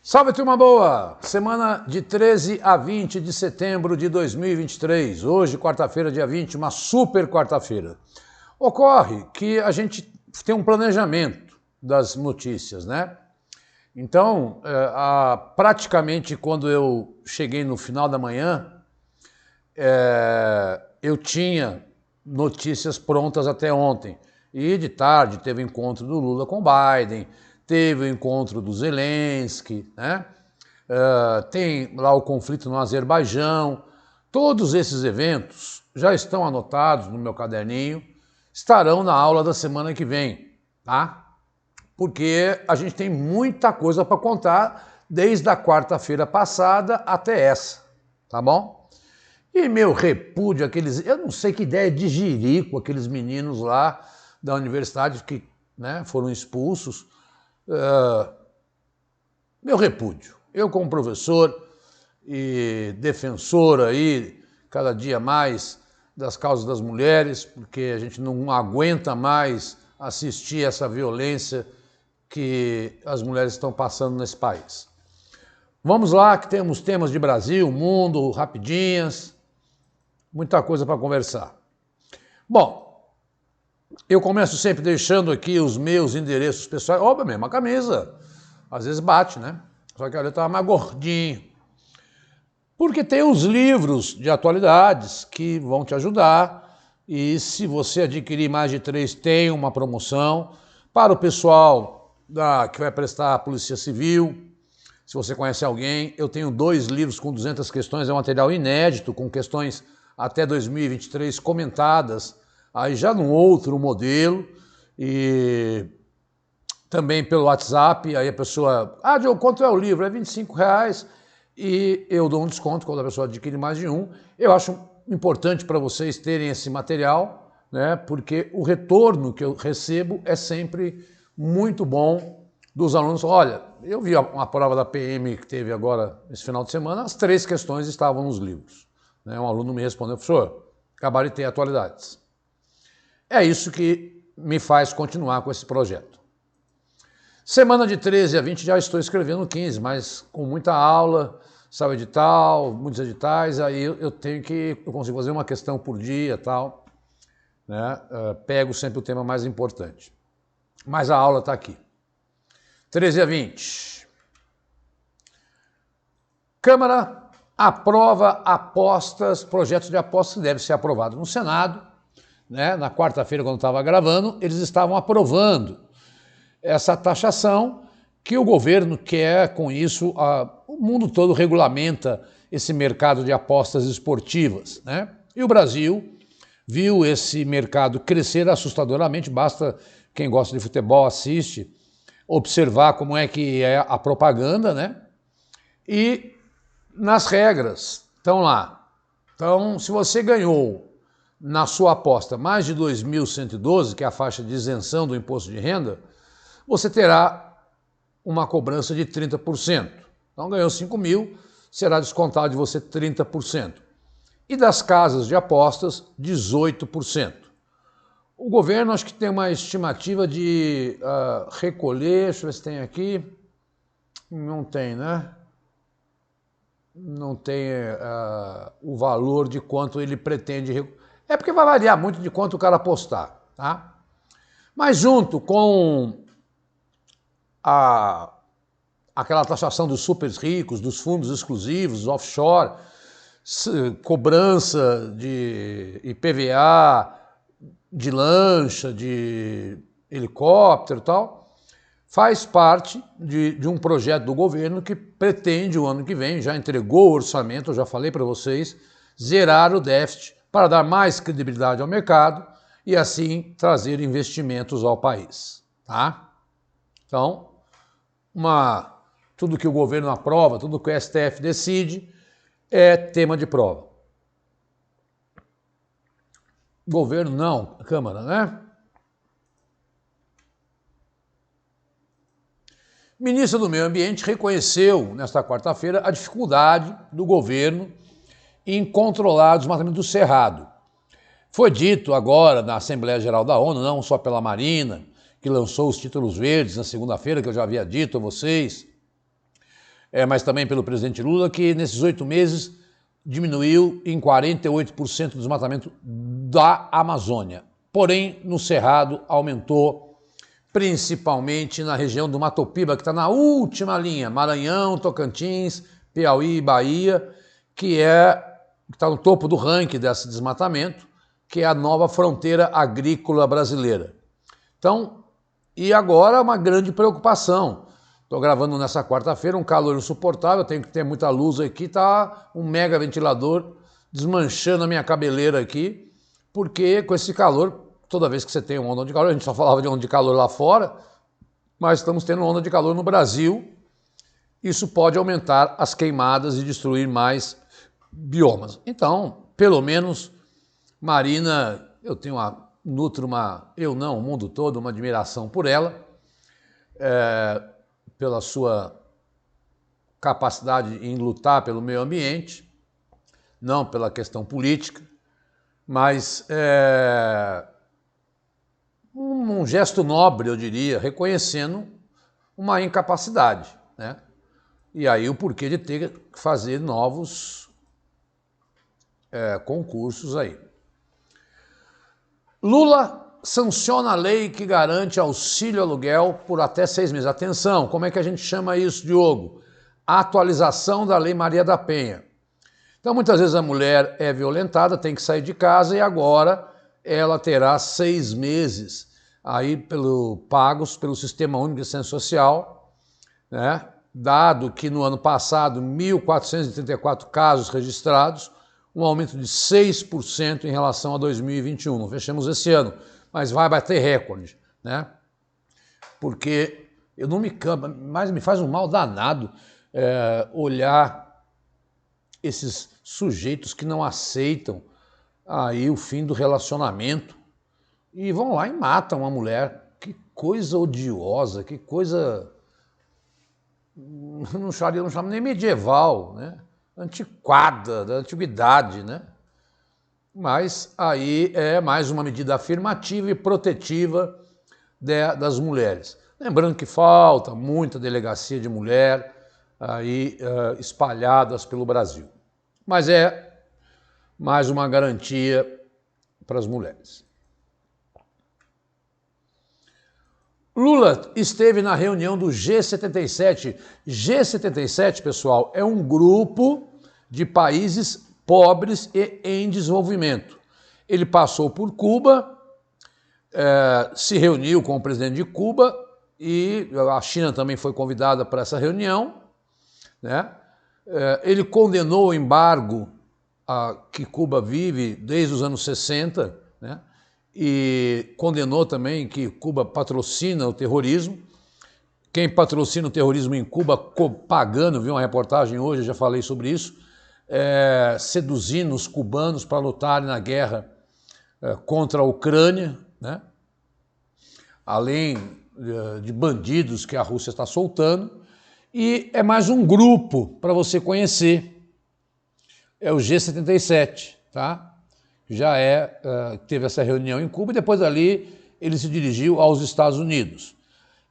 Salve, turma boa! Semana de 13 a 20 de setembro de 2023. Hoje, quarta-feira, dia 20, uma super quarta-feira. Ocorre que a gente tem um planejamento das notícias, né? Então, praticamente quando eu cheguei no final da manhã, eu tinha notícias prontas até ontem. E de tarde teve o encontro do Lula com Biden, teve o encontro do Zelensky, né? Tem lá o conflito no Azerbaijão. Todos esses eventos já estão anotados no meu caderninho, estarão na aula da semana que vem, tá? Porque a gente tem muita coisa para contar desde a quarta-feira passada até essa, tá bom? E meu repúdio, eu não sei que ideia de jirico, aqueles meninos lá da universidade que, né, foram expulsos. Meu repúdio. Eu, como professor e defensor aí, cada dia mais, das causas das mulheres, porque a gente não aguenta mais assistir essa violência que as mulheres estão passando nesse país. Vamos lá, que temos temas de Brasil, mundo, rapidinhas, muita coisa para conversar. Bom, eu começo sempre deixando aqui os meus endereços pessoais. Ó, mesma camisa. Às vezes bate, né? Só que olha, eu estava mais gordinho. Porque tem os livros de atualidades que vão te ajudar. E se você adquirir mais de 3, tem uma promoção. Para o pessoal que vai prestar a Polícia Civil, se você conhece alguém, eu tenho 2 livros com 200 questões. É um material inédito, com questões até 2023 comentadas. Aí já num outro modelo. E também pelo WhatsApp, aí a pessoa, Diogo, quanto é o livro? É R$25 e eu dou um desconto quando a pessoa adquire mais de um. Eu acho importante para vocês terem esse material, né? Porque o retorno que eu recebo é sempre muito bom dos alunos. Olha, eu vi uma prova da PM que teve agora esse final de semana, as 3 questões estavam nos livros. Né? Um aluno me respondeu, professor, gabaritei atualidades. É isso que me faz continuar com esse projeto. Semana de 13 a 20 já estou escrevendo 15, mas com muita aula, saiu edital, muitos editais, aí eu consigo fazer uma questão por dia e tal, né? Pego sempre o tema mais importante. Mas a aula está aqui. 13 a 20. Câmara aprova apostas, projetos de apostas que devem ser aprovados no Senado, né? Na quarta-feira, quando estava gravando, eles estavam aprovando essa taxação que o governo quer, com isso, o mundo todo regulamenta esse mercado de apostas esportivas, né? E o Brasil viu esse mercado crescer assustadoramente, basta quem gosta de futebol assiste, observar como é que é a propaganda, né? E nas regras estão lá. Então, se você ganhou na sua aposta mais de 2.112, que é a faixa de isenção do imposto de renda, você terá uma cobrança de 30%. Então ganhou 5 mil, será descontado de você 30%. E das casas de apostas, 18%. O governo acho que tem uma estimativa de recolher, deixa eu ver se tem aqui, não tem, né? Não tem o valor de quanto ele pretende recolher. É porque vai variar muito de quanto o cara apostar, tá? Mas junto com aquela taxação dos super ricos, dos fundos exclusivos, offshore, cobrança de IPVA, de lancha, de helicóptero e tal, faz parte de um projeto do governo que pretende o ano que vem, já entregou o orçamento, eu já falei para vocês, zerar o déficit para dar mais credibilidade ao mercado e assim trazer investimentos ao país, tá? Então, tudo que o governo aprova, tudo que o STF decide, é tema de prova. Governo não, Câmara, né? Ministra do Meio Ambiente reconheceu, nesta quarta-feira, a dificuldade do governo em controlar o desmatamento do Cerrado. Foi dito agora na Assembleia Geral da ONU, não só pela Marina, que lançou os títulos verdes na segunda-feira, que eu já havia dito a vocês, mas também pelo presidente Lula, que nesses 8 meses diminuiu em 48% o desmatamento da Amazônia. Porém, no Cerrado aumentou, principalmente na região do Mato Piba, que está na última linha, Maranhão, Tocantins, Piauí e Bahia, que está no topo do ranking desse desmatamento, que é a nova fronteira agrícola brasileira. Então, e agora uma grande preocupação. Estou gravando nessa quarta-feira, um calor insuportável, tenho que ter muita luz aqui, está um mega ventilador desmanchando a minha cabeleira aqui, porque com esse calor, toda vez que você tem uma onda de calor, a gente só falava de onda de calor lá fora, mas estamos tendo onda de calor no Brasil, isso pode aumentar as queimadas e destruir mais biomas. Então, pelo menos, Marina, o mundo todo, uma admiração por ela, pela sua capacidade em lutar pelo meio ambiente, não pela questão política, mas um gesto nobre, eu diria, reconhecendo uma incapacidade, né? E aí o porquê de ter que fazer novos concursos aí. Lula sanciona a lei que garante auxílio aluguel por até 6 meses. Atenção, como é que a gente chama isso, Diogo? A atualização da Lei Maria da Penha. Então, muitas vezes a mulher é violentada, tem que sair de casa e agora ela terá 6 meses aí pagos pelo Sistema Único de Assistência Social, né? Dado que no ano passado 1.434 casos registrados, um aumento de 6% em relação a 2021. Não fechamos esse ano, mas vai bater recorde, né? Porque eu não me canso, mas me faz um mal danado olhar esses sujeitos que não aceitam aí o fim do relacionamento e vão lá e matam uma mulher. Que coisa odiosa, que coisa... Não chamo nem medieval, né? Antiquada, da antiguidade, né? Mas aí é mais uma medida afirmativa e protetiva das mulheres. Lembrando que falta muita delegacia de mulher aí espalhadas pelo Brasil. Mas é mais uma garantia para as mulheres. Lula esteve na reunião do G77. G77, pessoal, é um grupo de países pobres e em desenvolvimento. Ele passou por Cuba, se reuniu com o presidente de Cuba e a China também foi convidada para essa reunião, né? Ele condenou o embargo que Cuba vive desde os anos 60, né? E condenou também que Cuba patrocina o terrorismo. Quem patrocina o terrorismo em Cuba, pagando, vi uma reportagem hoje, eu já falei sobre isso, seduzindo os cubanos para lutarem na guerra contra a Ucrânia, né? Além de bandidos que a Rússia está soltando. E é mais um grupo para você conhecer, é o G77, tá? Já teve essa reunião em Cuba e depois dali ele se dirigiu aos Estados Unidos.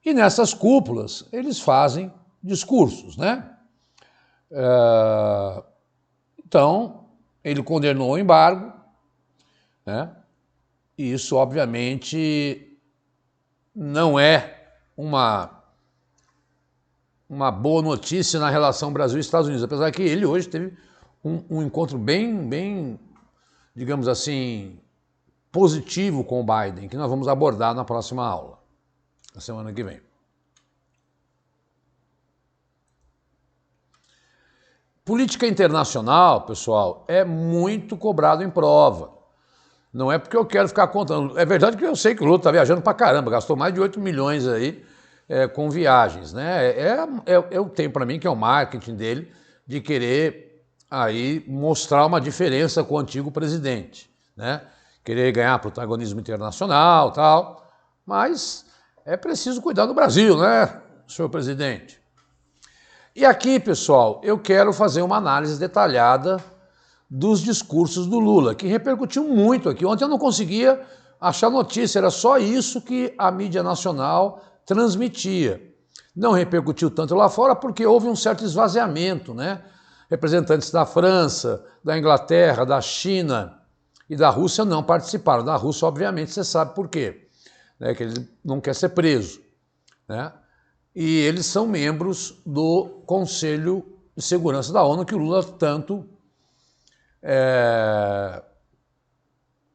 E nessas cúpulas eles fazem discursos, né? Então, ele condenou o embargo, né? E isso, obviamente, não é uma boa notícia na relação Brasil e Estados Unidos, apesar que ele hoje teve um encontro bem, digamos assim, positivo com o Biden, que nós vamos abordar na próxima aula, na semana que vem. Política internacional, pessoal, é muito cobrado em prova. Não é porque eu quero ficar contando. É verdade que eu sei que o Lula está viajando pra caramba, gastou mais de 8 milhões aí com viagens, né? Eu tenho para mim que é o marketing dele de querer aí mostrar uma diferença com o antigo presidente, né? Querer ganhar protagonismo internacional, tal, mas é preciso cuidar do Brasil, né, senhor presidente? E aqui, pessoal, eu quero fazer uma análise detalhada dos discursos do Lula, que repercutiu muito aqui. Ontem eu não conseguia achar notícia, era só isso que a mídia nacional transmitia. Não repercutiu tanto lá fora porque houve um certo esvaziamento, né? Representantes da França, da Inglaterra, da China e da Rússia não participaram. Da Rússia, obviamente, você sabe por quê, né? Que ele não quer ser preso, né? E eles são membros do Conselho de Segurança da ONU, que o Lula tanto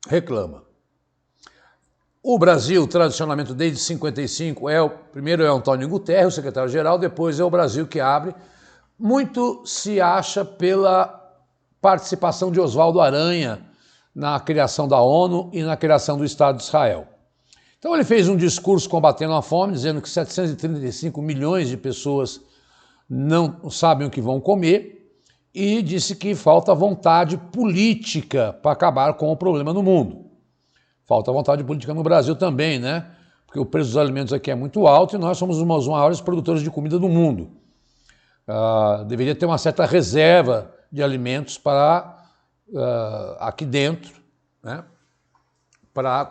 reclama. O Brasil, tradicionalmente, desde 55, primeiro é o Antônio Guterres, o secretário-geral, depois é o Brasil que abre. Muito se acha pela participação de Oswaldo Aranha na criação da ONU e na criação do Estado de Israel. Então ele fez um discurso combatendo a fome, dizendo que 735 milhões de pessoas não sabem o que vão comer, e disse que falta vontade política para acabar com o problema no mundo. Falta vontade política no Brasil também, né? Porque o preço dos alimentos aqui é muito alto e nós somos um dos maiores produtores de comida do mundo. Deveria ter uma certa reserva de alimentos para aqui dentro, né?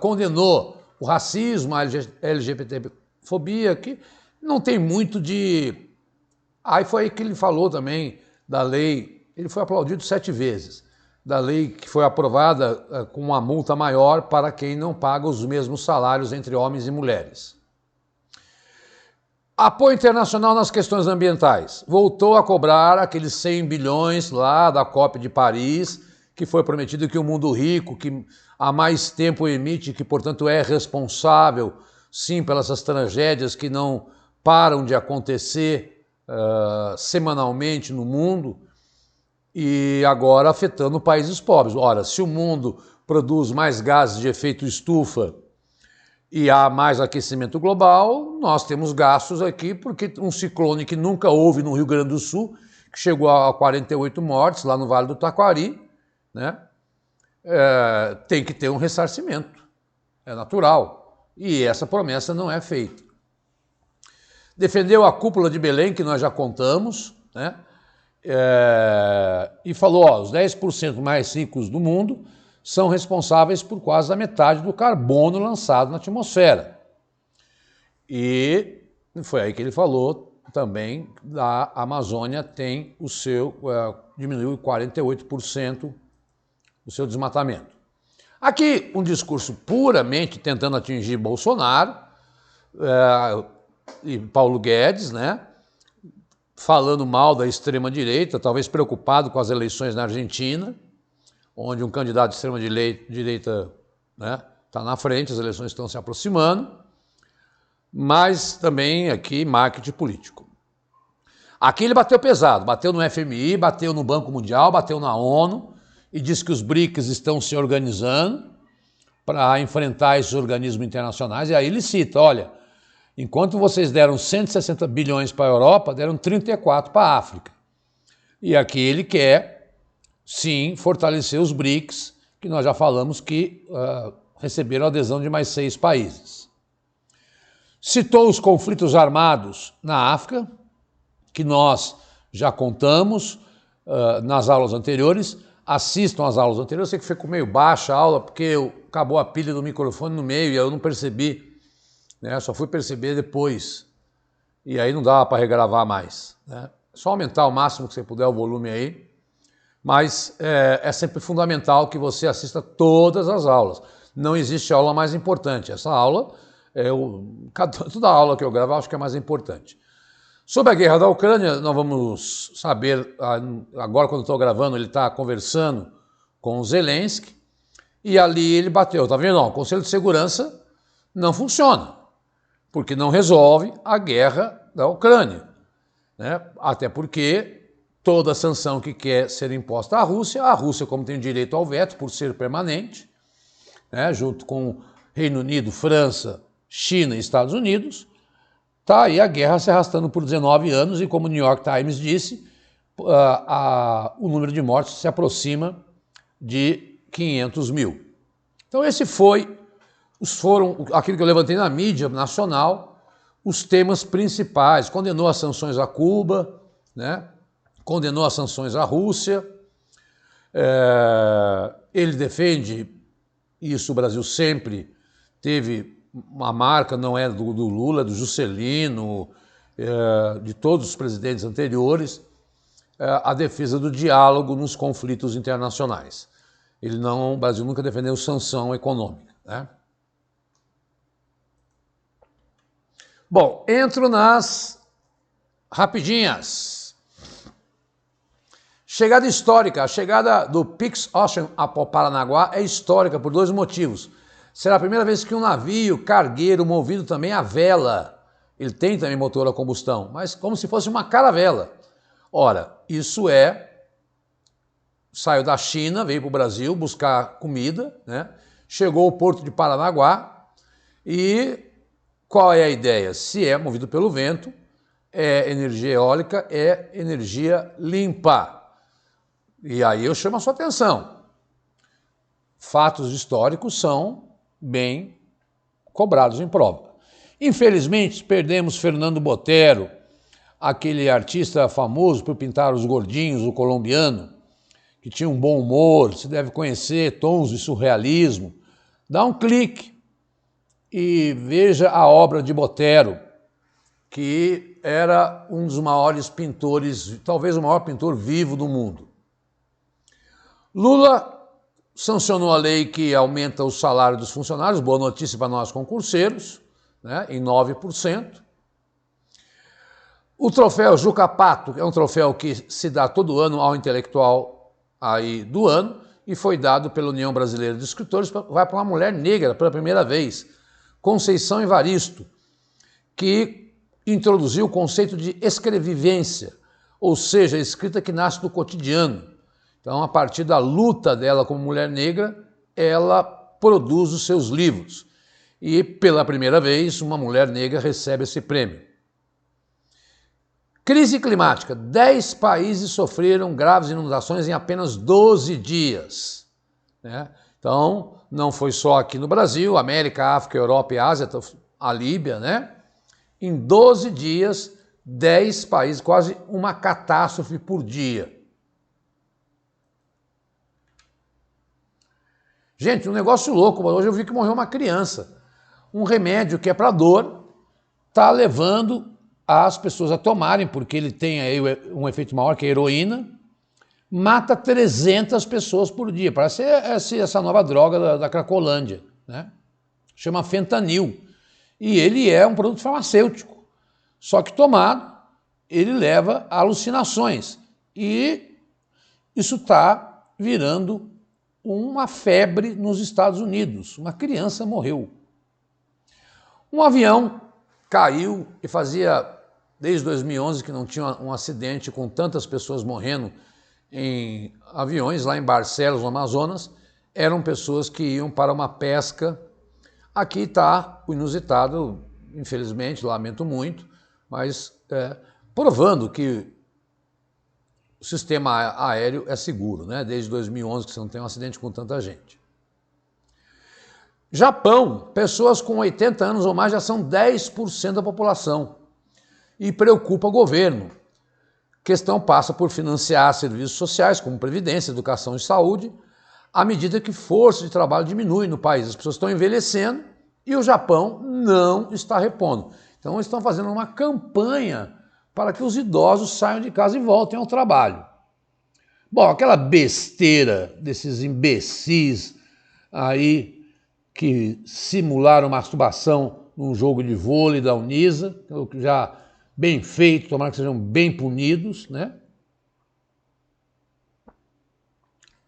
Condenou o racismo, a LGBTfobia, que não tem muito de... Aí foi aí que ele falou também da lei, ele foi aplaudido 7 vezes, da lei que foi aprovada com uma multa maior para quem não paga os mesmos salários entre homens e mulheres. Apoio internacional nas questões ambientais. Voltou a cobrar aqueles 100 bilhões lá da COP de Paris, que foi prometido que o mundo rico, que há mais tempo emite, que portanto é responsável, sim, pelas tragédias que não param de acontecer semanalmente no mundo, e agora afetando países pobres. Ora, se o mundo produz mais gases de efeito estufa e há mais aquecimento global, nós temos gastos aqui, porque um ciclone que nunca houve no Rio Grande do Sul, que chegou a 48 mortes lá no Vale do Taquari, né? Tem que ter um ressarcimento, é natural, e essa promessa não é feita. Defendeu a cúpula de Belém, que nós já contamos, né? E falou, os 10% mais ricos do mundo são responsáveis por quase a metade do carbono lançado na atmosfera. E foi aí que ele falou também da Amazônia tem o seu, diminuiu 48% o seu desmatamento. Aqui um discurso puramente tentando atingir Bolsonaro e Paulo Guedes, né? Falando mal da extrema-direita, talvez preocupado com as eleições na Argentina, onde um candidato de extrema-direita, né, está na frente, as eleições estão se aproximando, mas também aqui marketing político. Aqui ele bateu pesado, bateu no FMI, bateu no Banco Mundial, bateu na ONU e disse que os BRICS estão se organizando para enfrentar esses organismos internacionais, e aí ele cita, olha, enquanto vocês deram 160 bilhões para a Europa, deram 34 para a África. E aqui ele quer, sim, fortalecer os BRICS, que nós já falamos que receberam a adesão de mais 6 países. Citou os conflitos armados na África, que nós já contamos nas aulas anteriores. Assistam às aulas anteriores. Eu sei que ficou meio baixa a aula, porque acabou a pilha do microfone no meio e eu não percebi. Só fui perceber depois, e aí não dava para regravar mais, né? Só aumentar o máximo que você puder o volume aí, mas é sempre fundamental que você assista todas as aulas. Não existe aula mais importante. Essa aula, toda aula que eu gravo, eu acho que é mais importante. Sobre a guerra da Ucrânia, nós vamos saber, agora quando estou gravando, ele está conversando com o Zelensky, e ali ele bateu, tá vendo? Não, o Conselho de Segurança não funciona, porque não resolve a guerra da Ucrânia, né? Até porque toda sanção que quer ser imposta à Rússia, a Rússia, como tem direito ao veto por ser permanente, né, junto com Reino Unido, França, China e Estados Unidos, está aí a guerra se arrastando por 19 anos e, como o New York Times disse, o número de mortes se aproxima de 500 mil. Então esse foram aquilo que eu levantei na mídia nacional, os temas principais. Condenou as sanções a Cuba, né? Condenou as sanções à Rússia. Ele defende, isso o Brasil sempre teve uma marca, não é do Lula, é do Juscelino de todos os presidentes anteriores, a defesa do diálogo nos conflitos internacionais. O Brasil nunca defendeu sanção econômica, né? Bom, entro nas rapidinhas. Chegada histórica. A chegada do Pix Ocean a Paranaguá é histórica por dois motivos. Será a primeira vez que um navio cargueiro movido também a vela, ele tem também motor a combustão, mas como se fosse uma caravela. Ora, isso saiu da China, veio para o Brasil buscar comida, né? Chegou ao porto de Paranaguá e qual é a ideia? Se é movido pelo vento, é energia eólica, é energia limpa. E aí eu chamo a sua atenção. Fatos históricos são bem cobrados em prova. Infelizmente, perdemos Fernando Botero, aquele artista famoso por pintar os gordinhos, o colombiano, que tinha um bom humor, se deve conhecer tons de surrealismo. Dá um clique e veja a obra de Botero, que era um dos maiores pintores, talvez o maior pintor vivo do mundo. Lula sancionou a lei que aumenta o salário dos funcionários, boa notícia para nós concurseiros, né, em 9%. O troféu Juca Pato é um troféu que se dá todo ano ao intelectual aí do ano e foi dado pela União Brasileira de Escritores, vai para uma mulher negra pela primeira vez, Conceição Evaristo, que introduziu o conceito de escrevivência, ou seja, a escrita que nasce do cotidiano. Então, a partir da luta dela como mulher negra, ela produz os seus livros. E, pela primeira vez, uma mulher negra recebe esse prêmio. Crise climática. 10 países sofreram graves inundações em apenas 12 dias. Né? Então, não foi só aqui no Brasil, América, África, Europa e Ásia, a Líbia, né? Em 12 dias, 10 países, quase uma catástrofe por dia. Gente, um negócio louco, hoje eu vi que morreu uma criança. Um remédio que é para dor está levando as pessoas a tomarem, porque ele tem aí um efeito maior que a heroína, mata 300 pessoas por dia. Parece essa nova droga da Cracolândia, né? Chama fentanil. E ele é um produto farmacêutico. Só que tomado, ele leva a alucinações. E isso está virando uma febre nos Estados Unidos. Uma criança morreu. Um avião caiu e fazia, desde 2011, que não tinha um acidente com tantas pessoas morrendo em aviões, lá em Barcelos, no Amazonas. Eram pessoas que iam para uma pesca. Aqui está o inusitado, infelizmente, lamento muito, mas provando que o sistema aéreo é seguro, né? Desde 2011 que você não tem um acidente com tanta gente. Japão, pessoas com 80 anos ou mais já são 10% da população e preocupa o governo. A questão passa por financiar serviços sociais como previdência, educação e saúde, à medida que força de trabalho diminui no país. As pessoas estão envelhecendo e o Japão não está repondo. Então eles estão fazendo uma campanha para que os idosos saiam de casa e voltem ao trabalho. Bom, aquela besteira desses imbecis aí que simularam masturbação num jogo de vôlei da Unisa, já bem feito, tomara que sejam bem punidos, né?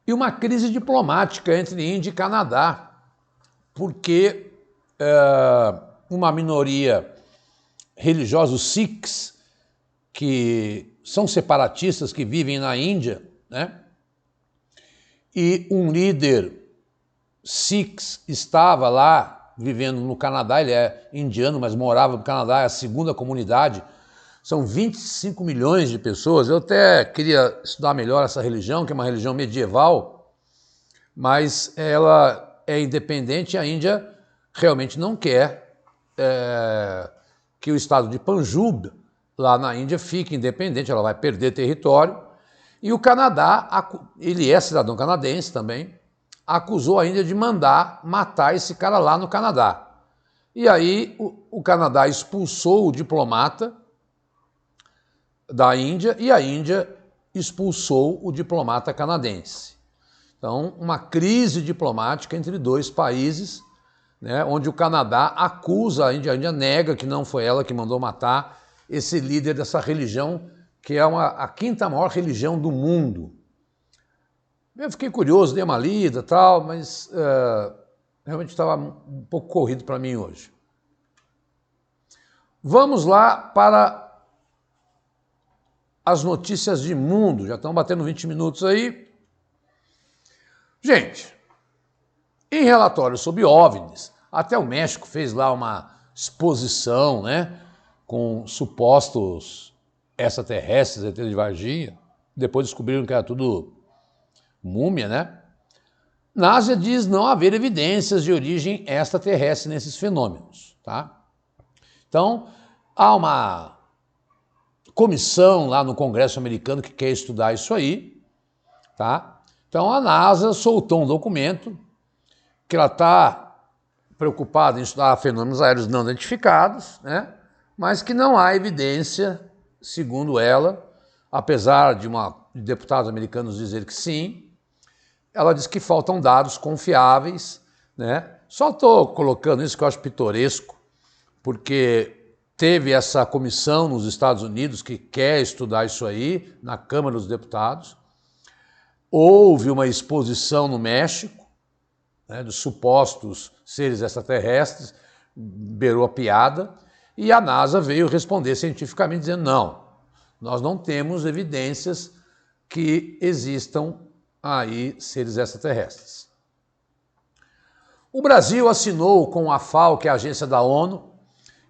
E uma crise diplomática entre Índia e Canadá, porque uma minoria religiosa, os Sikhs, que são separatistas que vivem na Índia, né? E um líder Sikh estava lá vivendo no Canadá, ele é indiano, mas morava no Canadá, é a segunda comunidade, são 25 milhões de pessoas. Eu até queria estudar melhor essa religião, que é uma religião medieval, mas ela é independente e a Índia realmente não quer que o estado de Panjub, lá na Índia, fique independente, ela vai perder território. E o Canadá, ele é cidadão canadense também, acusou a Índia de mandar matar esse cara lá no Canadá. E aí o Canadá expulsou o diplomata da Índia e a Índia expulsou o diplomata canadense. Então, uma crise diplomática entre dois países, né, onde o Canadá acusa a Índia nega que não foi ela que mandou matar esse líder dessa religião, que é a quinta maior religião do mundo. Eu fiquei curioso, dei uma lida e tal, mas realmente estava um pouco corrido para mim hoje. Vamos lá para as notícias de mundo. Já estão batendo 20 minutos aí. Gente, em relatório sobre OVNIs, até o México fez lá uma exposição, né, com supostos extraterrestres, ET de Varginha. Depois descobriram que era tudo múmia, né? Na Ásia diz não haver evidências de origem extraterrestre nesses fenômenos, tá? Então, há uma comissão lá no Congresso americano que quer estudar isso aí, tá? Então, a NASA soltou um documento que ela está preocupada em estudar fenômenos aéreos não identificados, né? Mas que não há evidência, segundo ela, apesar de deputados americanos dizer que sim. Ela diz que faltam dados confiáveis, né? Só estou colocando isso que eu acho pitoresco, porque teve essa comissão nos Estados Unidos que quer estudar isso aí, na Câmara dos Deputados. Houve uma exposição no México, né, dos supostos seres extraterrestres, beirou a piada, e a NASA veio responder cientificamente dizendo não, nós não temos evidências que existam aí seres extraterrestres. O Brasil assinou com a FAO, que é a agência da ONU,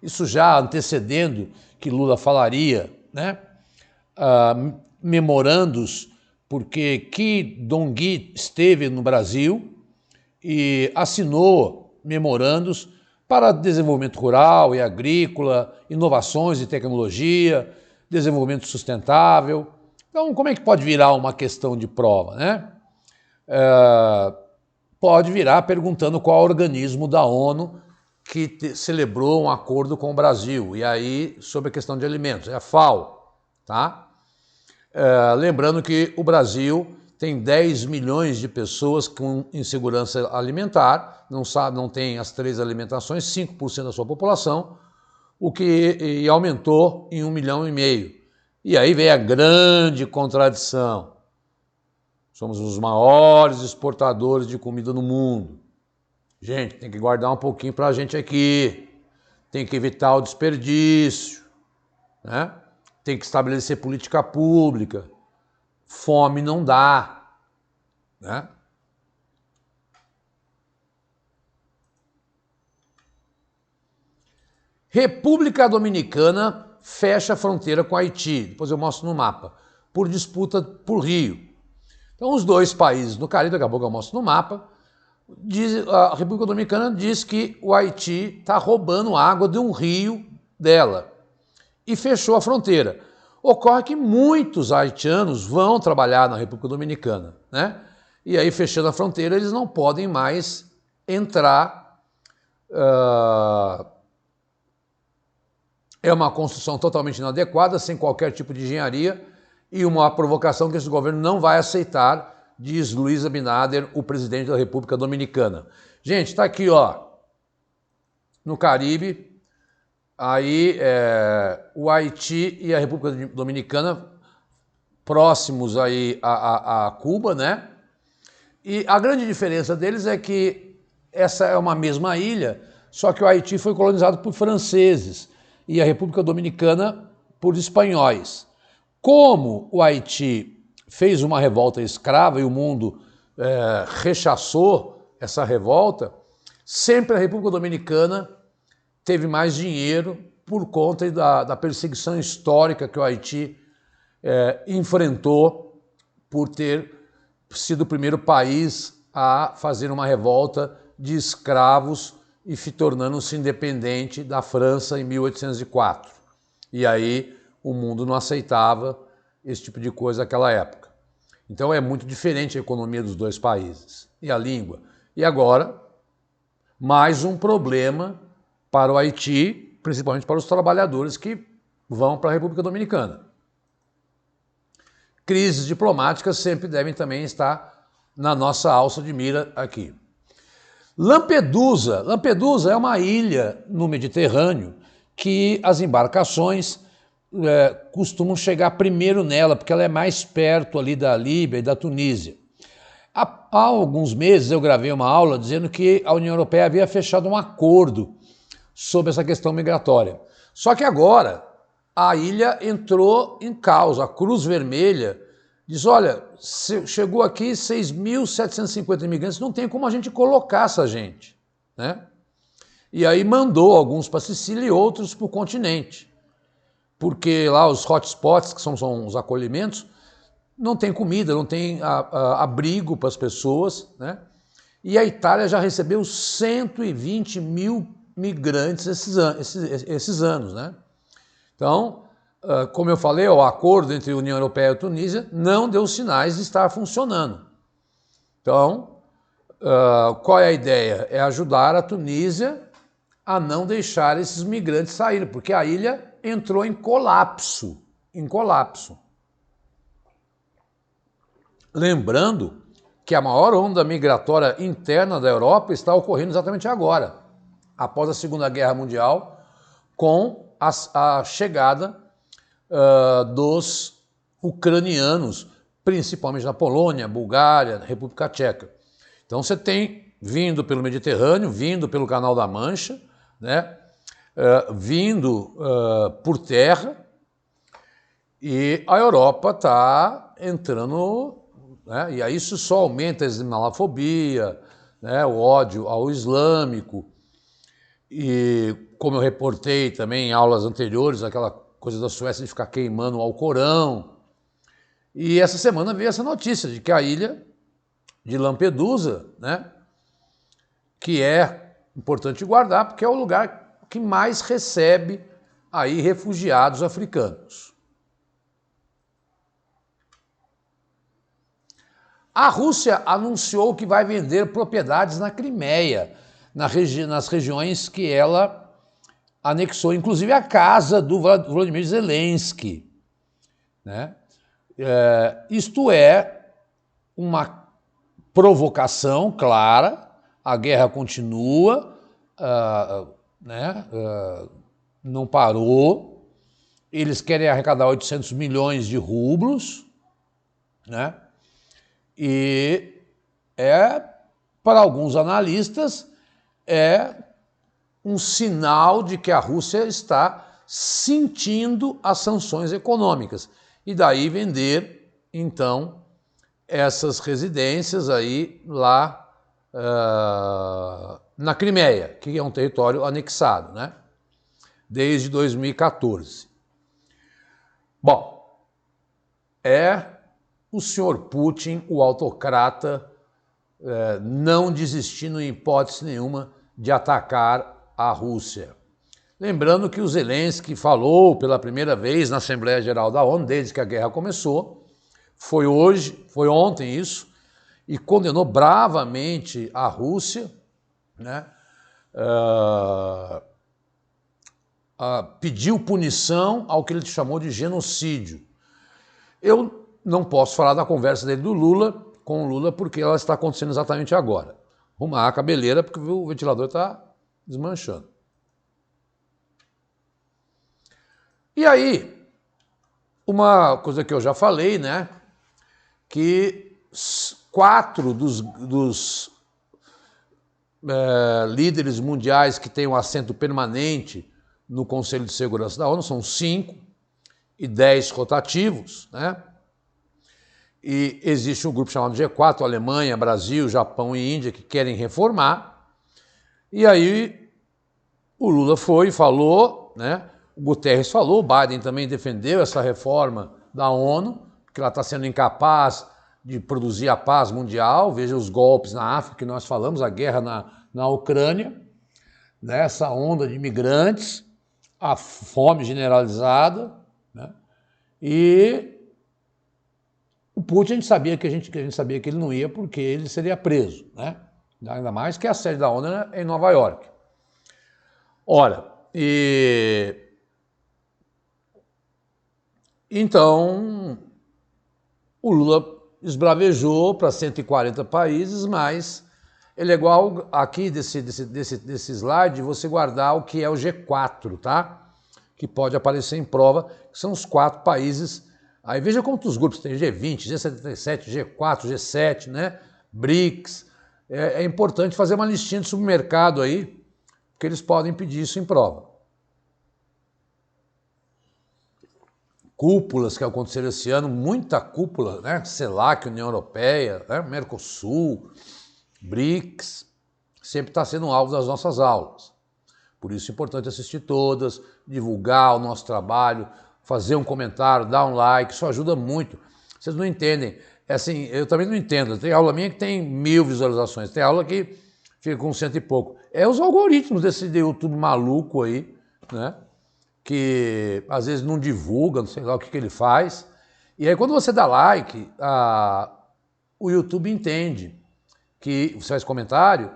isso já antecedendo que Lula falaria, né? Memorandos, porque Ki Dong-gi esteve no Brasil e assinou memorandos para desenvolvimento rural e agrícola, inovações de tecnologia, desenvolvimento sustentável. Então, como é que pode virar uma questão de prova, né? Pode virar perguntando qual organismo da ONU que celebrou um acordo com o Brasil. E aí, sobre a questão de alimentos, é a FAO, tá? Lembrando que o Brasil tem 10 milhões de pessoas com insegurança alimentar, não tem as 3 alimentações, 5% da sua população, o que aumentou em 1,5 milhão. E aí vem a grande contradição. Somos os maiores exportadores de comida no mundo. Gente, tem que guardar um pouquinho para a gente aqui. Tem que evitar o desperdício, né? Tem que estabelecer política pública. Fome não dá, né? República Dominicana fecha a fronteira com Haiti, depois eu mostro no mapa, por disputa por rio. Então os dois países no Caribe, daqui a pouco eu mostro no mapa, a República Dominicana diz que o Haiti está roubando água de um rio dela e fechou a fronteira. Ocorre que muitos haitianos vão trabalhar na República Dominicana, né? E aí, fechando a fronteira, eles não podem mais entrar. É uma construção totalmente inadequada, sem qualquer tipo de engenharia, e uma provocação que esse governo não vai aceitar, diz Luiz Abinader, o presidente da República Dominicana. Gente, está aqui, ó, no Caribe, aí o Haiti e a República Dominicana próximos aí a Cuba, né? E a grande diferença deles é que essa é uma mesma ilha, só que o Haiti foi colonizado por franceses e a República Dominicana por espanhóis. Como o Haiti fez uma revolta escrava e o mundo rechaçou essa revolta, sempre a República Dominicana teve mais dinheiro por conta da perseguição histórica que o Haiti enfrentou por ter sido o primeiro país a fazer uma revolta de escravos e tornando-se independente da França em 1804. E aí o mundo não aceitava esse tipo de coisa naquela época. Então é muito diferente a economia dos dois países e a língua. E agora, mais um problema para o Haiti, principalmente para os trabalhadores que vão para a República Dominicana. crises diplomáticas sempre devem também estar na nossa alça de mira aqui. Lampedusa. Lampedusa é uma ilha no Mediterrâneo que as embarcações costumam chegar primeiro nela, porque ela é mais perto ali da Líbia e da Tunísia. Há alguns meses eu gravei uma aula dizendo que a União Europeia havia fechado um acordo sobre essa questão migratória. Só que agora a ilha entrou em causa. A Cruz Vermelha diz, olha, chegou aqui 6.750 imigrantes, não tem como a gente colocar essa gente, né? E aí mandou alguns para Sicília e outros para o continente, porque lá os hotspots, que são os acolhimentos, não tem comida, não tem abrigo para as pessoas, né? E a Itália já recebeu 120 mil migrantes esses anos, né? Então, como eu falei, o acordo entre a União Europeia e a Tunísia não deu sinais de estar funcionando. Então, qual é a ideia? É ajudar a Tunísia a não deixar esses migrantes saírem, porque a ilha entrou em colapso, Lembrando que a maior onda migratória interna da Europa está ocorrendo exatamente agora, após a Segunda Guerra Mundial, com a chegada dos ucranianos, principalmente na Polônia, Bulgária, República Tcheca. Então você tem vindo pelo Mediterrâneo, vindo pelo Canal da Mancha, né? Vindo por terra, e a Europa está entrando, né? E aí isso só aumenta a islamofobia, né? O ódio ao islâmico, e como eu reportei também em aulas anteriores, aquela coisa da Suécia de ficar queimando o Alcorão. E essa semana veio essa notícia de que a ilha de Lampedusa, né, que é importante guardar, porque é o lugar que mais recebe aí refugiados africanos. A Rússia anunciou que vai vender propriedades na Crimeia, nas regiões que ela anexou, inclusive a casa do Volodymyr Zelensky, né? Isto é uma provocação clara, a guerra continua, né? Não parou, eles querem arrecadar 800 milhões de rublos, né? E para alguns analistas, um sinal de que a Rússia está sentindo as sanções econômicas. E daí vender, então, essas residências aí lá na Crimeia, que é um território anexado, né? Desde 2014. Bom, o senhor Putin, o autocrata, não desistindo em hipótese nenhuma de atacar a Rússia. Lembrando que o Zelensky falou pela primeira vez na Assembleia Geral da ONU, desde que a guerra começou, foi ontem isso, e condenou bravamente a Rússia, né? Pediu punição ao que ele chamou de genocídio. Eu não posso falar da conversa dele com o Lula, porque ela está acontecendo exatamente agora. Arrumar a cabeleira, porque o ventilador está desmanchando. E aí, uma coisa que eu já falei, né, que 4 dos líderes mundiais que têm um assento permanente no Conselho de Segurança da ONU, são 5 e 10 rotativos, né? E existe um grupo chamado G4, Alemanha, Brasil, Japão e Índia, que querem reformar. E aí o Lula foi e falou, né? O Guterres falou, o Biden também defendeu essa reforma da ONU, que ela está sendo incapaz de produzir a paz mundial. Veja os golpes na África que nós falamos, a guerra na Ucrânia, né? Essa onda de imigrantes, a fome generalizada, né? E o Putin, a gente sabia que ele não ia, porque ele seria preso, né? Ainda mais que a sede da ONU é em Nova York. Ora, então O Lula esbravejou para 140 países, mas ele é igual aqui desse slide, você guardar o que é o G4, tá? Que pode aparecer em prova, que são os 4 países. Aí veja quantos grupos tem, G20, G77, G4, G7, né? BRICS. É importante fazer uma listinha de supermercado aí, porque eles podem pedir isso em prova. Cúpulas que aconteceram esse ano, muita cúpula, né? CELAC, União Europeia, né? Mercosul, BRICS, sempre está sendo alvo das nossas aulas. Por isso é importante assistir todas, divulgar o nosso trabalho, fazer um comentário, dar um like, isso ajuda muito. Vocês não entendem, é assim, eu também não entendo, tem aula minha que tem 1000 visualizações, tem aula que fica com 100 e pouco. É os algoritmos desse YouTube maluco aí, né? Que às vezes não divulga, não sei lá o que ele faz. E aí quando você dá like, o YouTube entende que você faz comentário,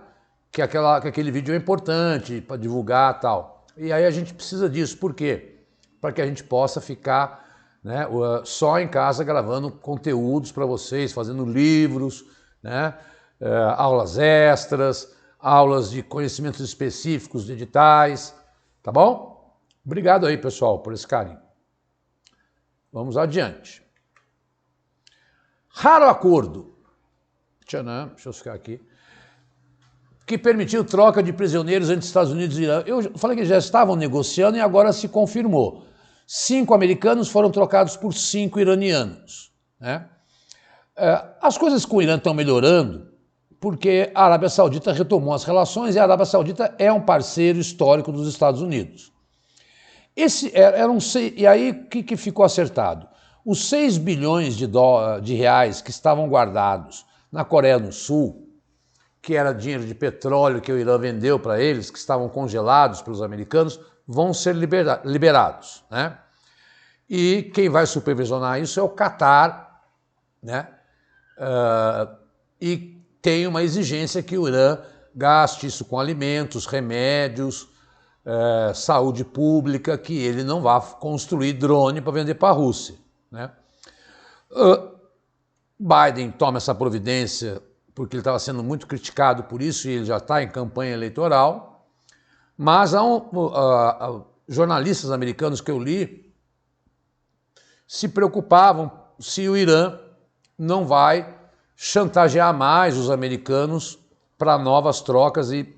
que aquele vídeo é importante para divulgar e tal. E aí a gente precisa disso. Por quê? Para que a gente possa ficar, né, só em casa gravando conteúdos para vocês, fazendo livros, né, aulas extras, aulas de conhecimentos específicos de editais, tá bom? Obrigado aí, pessoal, por esse carinho. Vamos adiante. Raro acordo. Tchanã, deixa eu ficar aqui. Que permitiu troca de prisioneiros entre Estados Unidos e Irã. Eu falei que já estavam negociando e agora se confirmou. 5 americanos foram trocados por 5 iranianos, né? As coisas com o Irã estão melhorando porque a Arábia Saudita retomou as relações e a Arábia Saudita é um parceiro histórico dos Estados Unidos. E aí o que ficou acertado? Os 6 bilhões de reais que estavam guardados na Coreia do Sul, que era dinheiro de petróleo que o Irã vendeu para eles, que estavam congelados pelos americanos, vão ser liberados, né? E quem vai supervisionar isso é o Catar, né? E tem uma exigência que o Irã gaste isso com alimentos, remédios, saúde pública, que ele não vá construir drone para vender para a Rússia, né? Biden toma essa providência porque ele estava sendo muito criticado por isso e ele já está em campanha eleitoral, mas jornalistas americanos que eu li se preocupavam se o Irã não vai chantagear mais os americanos para novas trocas e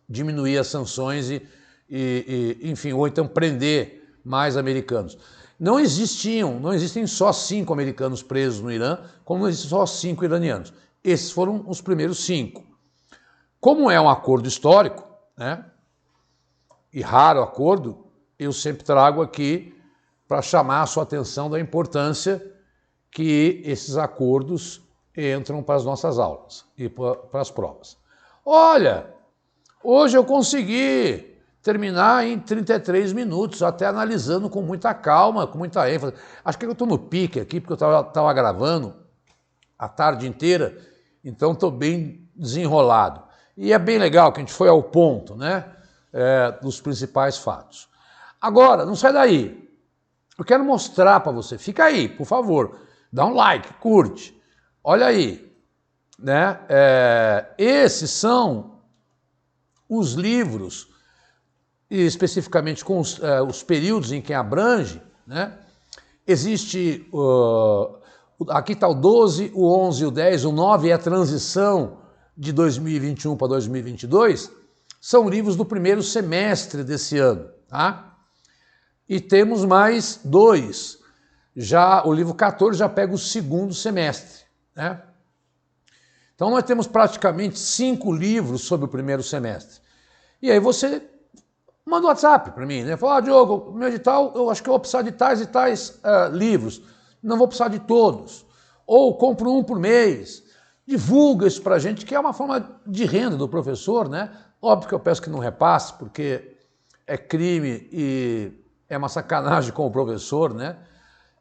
diminuir as sanções enfim, ou então prender mais americanos. Não existem só 5 americanos presos no Irã, como não existem só 5 iranianos. Esses foram os primeiros 5. Como é um acordo histórico, né, e raro acordo, eu sempre trago aqui para chamar a sua atenção da importância que esses acordos entram para as nossas aulas e para as provas. Olha, hoje eu consegui terminar em 33 minutos, até analisando com muita calma, com muita ênfase. Acho que eu estou no pique aqui, porque eu estava gravando a tarde inteira, então estou bem desenrolado. E é bem legal que a gente foi ao ponto, né, dos principais fatos. Agora, não sai daí. Eu quero mostrar para você. Fica aí, por favor. Dá um like, curte. Olha aí, né? Esses são os livros, e especificamente com os períodos em que abrange, né? Existe, aqui está o 12, o 11, o 10, o 9 é a transição de 2021 para 2022, são livros do primeiro semestre desse ano, tá? E temos mais 2, já o livro 14 já pega o segundo semestre, né? Então nós temos praticamente 5 livros sobre o primeiro semestre. E aí você manda um WhatsApp para mim, né? Fala, Diogo, meu edital, eu acho que eu vou precisar de tais e tais livros. Não vou precisar de todos. Ou compro um por mês. Divulga isso para a gente, que é uma forma de renda do professor, né? Óbvio que eu peço que não repasse, porque é crime e é uma sacanagem com o professor, né?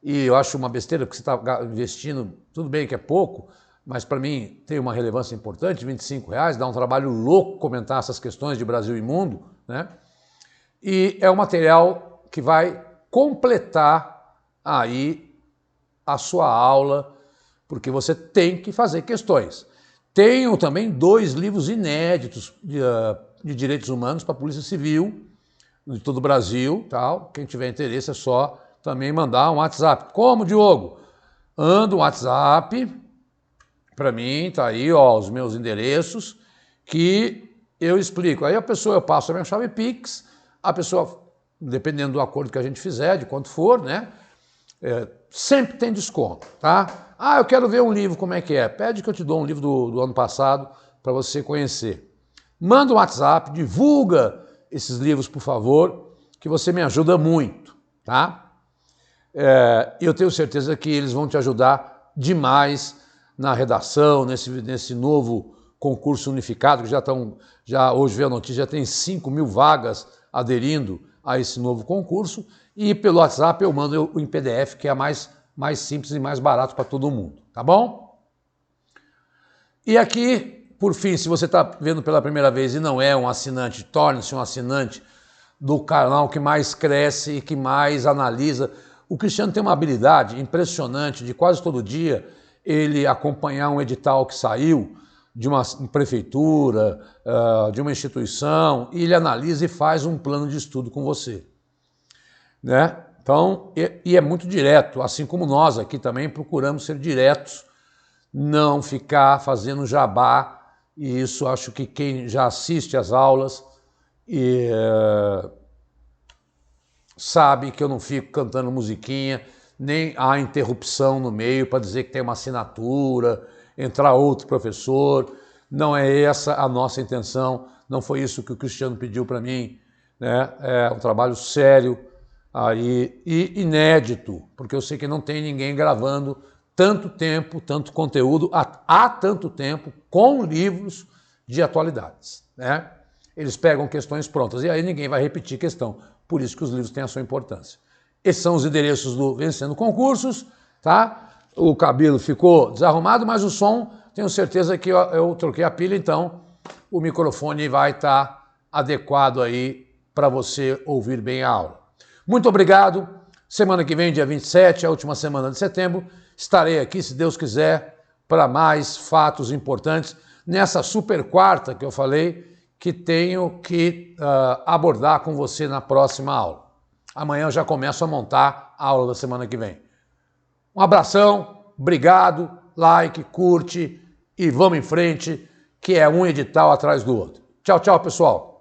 E eu acho uma besteira, porque você está investindo, tudo bem que é pouco, mas para mim tem uma relevância importante, R$25, dá um trabalho louco comentar essas questões de Brasil e mundo, né? E é um material que vai completar aí a sua aula, porque você tem que fazer questões. Tenho também 2 livros inéditos de direitos humanos para a Polícia Civil, de todo o Brasil, tal. Quem tiver interesse é só também mandar um WhatsApp. Como, Diogo? Anda um WhatsApp para mim, tá aí, ó, os meus endereços, que eu explico. Aí a pessoa, eu passo a minha chave Pix, a pessoa, dependendo do acordo que a gente fizer, de quanto for, né, sempre tem desconto, tá? Ah, eu quero ver um livro, como é que é? Pede que eu te dou um livro do ano passado para você conhecer. Manda um WhatsApp, divulga esses livros, por favor, que você me ajuda muito, tá? Eu tenho certeza que eles vão te ajudar demais na redação, nesse novo concurso unificado, que já hoje veio a notícia, já tem 5.000 vagas aderindo a esse novo concurso, e pelo WhatsApp eu mando em PDF, que é mais simples e mais barato para todo mundo, tá bom? E aqui, por fim, se você está vendo pela primeira vez e não é um assinante, torne-se um assinante do canal que mais cresce e que mais analisa. O Cristiano tem uma habilidade impressionante de quase todo dia ele acompanhar um edital que saiu de uma prefeitura, de uma instituição, e ele analisa e faz um plano de estudo com você, né? Então, e é muito direto, assim como nós aqui também procuramos ser diretos, não ficar fazendo jabá, e isso acho que quem já assiste às aulas sabe que eu não fico cantando musiquinha, nem há interrupção no meio para dizer que tem uma assinatura, entrar outro professor. Não é essa a nossa intenção, não foi isso que o Cristiano pediu para mim, né? É um trabalho sério aí e inédito, porque eu sei que não tem ninguém gravando tanto tempo, tanto conteúdo, há tanto tempo, com livros de atualidades, né? Eles pegam questões prontas e aí ninguém vai repetir questão, por isso que os livros têm a sua importância. Esses são os endereços do Vencendo Concursos, tá? O cabelo ficou desarrumado, mas o som, tenho certeza que eu troquei a pilha, então o microfone vai estar adequado aí para você ouvir bem a aula. Muito obrigado. Semana que vem, dia 27, a última semana de setembro, estarei aqui, se Deus quiser, para mais fatos importantes nessa super quarta que eu falei que tenho que abordar com você na próxima aula. Amanhã eu já começo a montar a aula da semana que vem. Um abração, obrigado, like, curte e vamos em frente, que é um edital atrás do outro. Tchau, tchau, pessoal.